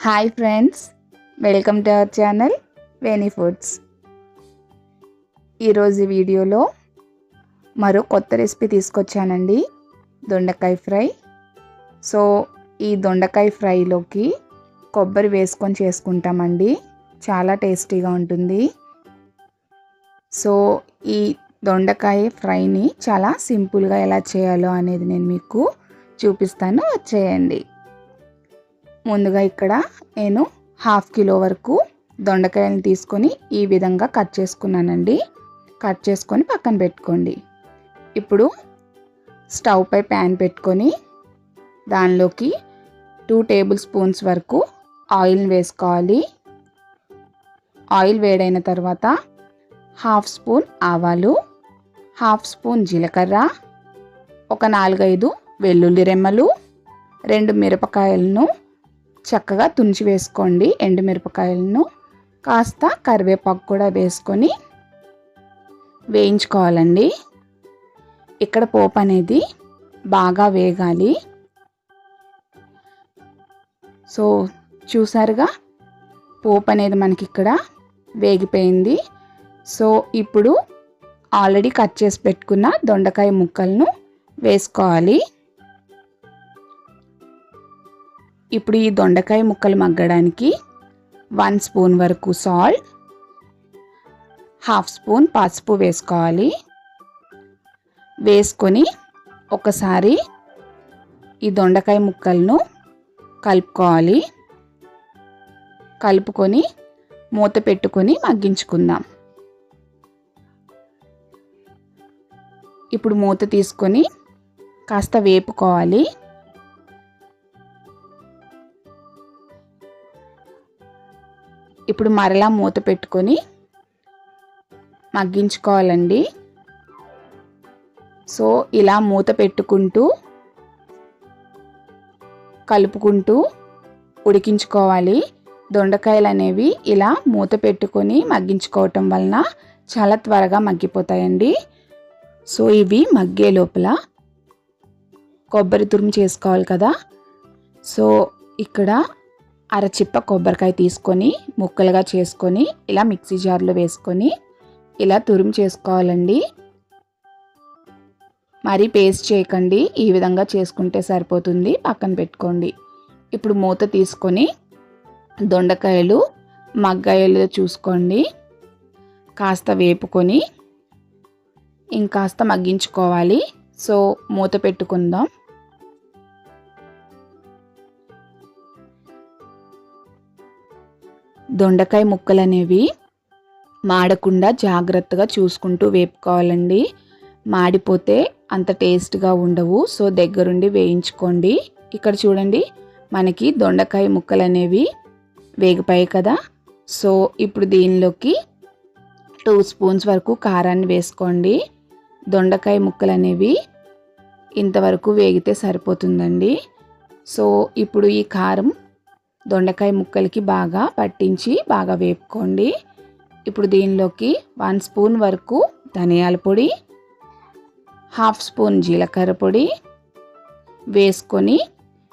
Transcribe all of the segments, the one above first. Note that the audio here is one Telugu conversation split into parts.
Hi friends, welcome to our channel Veni foods. ఈరోజు వీడియోలో మరో కొత్త రెసిపీ తీసుకొచ్చానండి, దొండకాయ ఫ్రై. సో ఈ దొండకాయ ఫ్రైలోకి కొబ్బరి వేసుకొని చేసుకుంటామండి, చాలా టేస్టీగా ఉంటుంది. సో ఈ దొండకాయ ఫ్రైని చాలా సింపుల్గా ఎలా చేయాలో అనేది నేను మీకు చూపిస్తాను, వచ్చేయండి. ముందుగా ఇక్కడ నేను 1/2 కిలో వరకు దొండకాయలను తీసుకొని ఈ విధంగా కట్ చేసుకున్నానండి. కట్ చేసుకొని పక్కన పెట్టుకోండి. ఇప్పుడు స్టవ్ పై ప్యాన్ పెట్టుకొని దానిలోకి 2 టేబుల్ స్పూన్స్ వరకు ఆయిల్ని వేసుకోవాలి. ఆయిల్ వేడైన తర్వాత 1/2 స్పూన్ ఆవాలు, 1/2 స్పూన్ జీలకర్ర, ఒక 4-5 వెల్లుల్లి రెమ్మలు, 2 మిరపకాయలను చక్కగా తుంచి వేసుకోండి. ఎండుమిరపకాయలను కాస్త కరివేపాకు కూడా వేసుకొని వేయించుకోవాలండి. ఇక్కడ పోపు అనేది బాగా వేగాలి. సో చూసారుగా, పోపు అనేది మనకి ఇక్కడ వేగిపోయింది. సో ఇప్పుడు ఆల్రెడీ కట్ చేసి పెట్టుకున్న దొండకాయ ముక్కలను వేసుకోవాలి. ఇప్పుడు ఈ దొండకాయ ముక్కలు మగ్గడానికి 1 స్పూన్ వరకు సాల్ట్, 1/2 స్పూన్ పసుపు వేసుకోవాలి. వేసుకొని ఒకసారి ఈ దొండకాయ ముక్కలను కలుపుకోవాలి. కలుపుకొని మూత పెట్టుకొని మగ్గించుకుందాం. ఇప్పుడు మూత తీసుకొని కాస్త వేపుకోవాలి. ఇప్పుడు మరలా మూత పెట్టుకొని మగ్గించుకోవాలండి. సో ఇలా మూత పెట్టుకుంటూ కలుపుకుంటూ ఉడికించుకోవాలి. దొండకాయలు అనేవి ఇలా మూత పెట్టుకొని మగ్గించుకోవటం వలన చాలా త్వరగా మగ్గిపోతాయండి. సో ఇవి మగ్గే లోపల కొబ్బరి తురుము చేసుకోవాలి కదా. సో ఇక్కడ అరచిప్ప కొబ్బరికాయ తీసుకొని ముక్కలుగా చేసుకొని ఇలా మిక్సీ జార్లో వేసుకొని ఇలా తురుము చేసుకోవాలండి. మరీ పేస్ట్ చేయకండి, ఈ విధంగా చేసుకుంటే సరిపోతుంది. పక్కన పెట్టుకోండి. ఇప్పుడు మూత తీసుకొని దొండకాయలు మగ్గాయలు చూసుకోండి. కాస్త వేపుకొని ఇంకాస్త మగ్గించుకోవాలి. సో మూత పెట్టుకుందాం. దొండకాయ ముక్కలు అనేవి మాడకుండా జాగ్రత్తగా చూసుకుంటూ వేపుకోవాలండి. మాడిపోతే అంత టేస్ట్గా ఉండవు. సో దగ్గరుండి వేయించుకోండి. ఇక్కడ చూడండి, మనకి దొండకాయ ముక్కలు అనేవి వేగిపోయాయి కదా. సో ఇప్పుడు దీనిలోకి 2 స్పూన్స్ వరకు కారాన్ని వేసుకోండి. దొండకాయ ముక్కలు అనేవి ఇంతవరకు వేగితే సరిపోతుందండి. సో ఇప్పుడు ఈ కారం దొండకాయ ముక్కలకి బాగా పట్టించి బాగా వేపుకోండి. ఇప్పుడు దీనిలోకి 1 స్పూన్ వరకు ధనియాల పొడి, 1/2 స్పూన్ జీలకర్ర పొడి వేసుకొని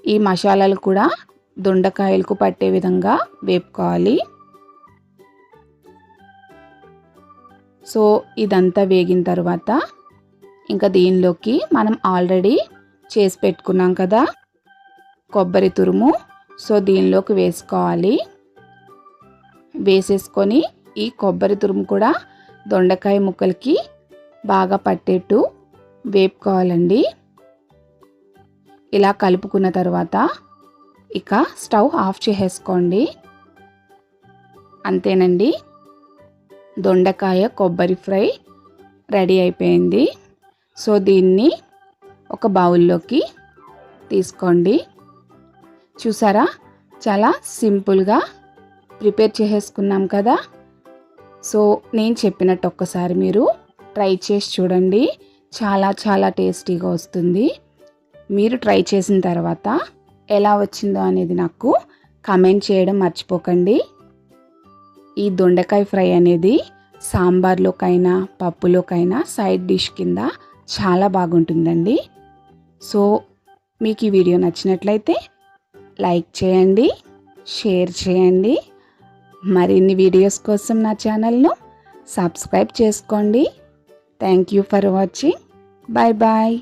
ఈ మసాలాలు కూడా దొండకాయలకు పట్టే విధంగా వేపుకోవాలి. సో ఇదంతా వేగిన తర్వాత ఇంకా దీనిలోకి మనం ఆల్రెడీ చేసి పెట్టుకున్నాం కదా కొబ్బరి తురుము. సో దీనిలోకి వేసుకోవాలి. వేసేసుకొని ఈ కొబ్బరి తురుము కూడా దొండకాయ ముక్కలకి బాగా పట్టేట్టు వేపుకోవాలండి. ఇలా కలుపుకున్న తర్వాత ఇక స్టవ్ ఆఫ్ చేసేసుకోండి. అంతేనండి, దొండకాయ కొబ్బరి ఫ్రై రెడీ అయిపోయింది. సో దీన్ని ఒక బౌల్లోకి తీసుకోండి. చూసారా, చాలా సింపుల్గా ప్రిపేర్ చేసేసుకున్నాం కదా. సో నేను చెప్పినట్టు ఒక్కసారి మీరు ట్రై చేసి చూడండి, చాలా చాలా టేస్టీగా వస్తుంది. మీరు ట్రై చేసిన తర్వాత ఎలా వచ్చిందో అనేది నాకు కామెంట్ చేయడం మర్చిపోకండి. ఈ దొండకాయ ఫ్రై అనేది సాంబార్లోకైనా పప్పులోకైనా సైడ్ డిష్ కింద చాలా బాగుంటుందండి. సో మీకు ఈ వీడియో నచ్చినట్లయితే లైక్ చేయండి, షేర్ చేయండి. మరిన్ని వీడియోస్ కోసం నా ఛానల్ను సబ్స్క్రైబ్ చేసుకోండి. Thank you for watching. Bye bye.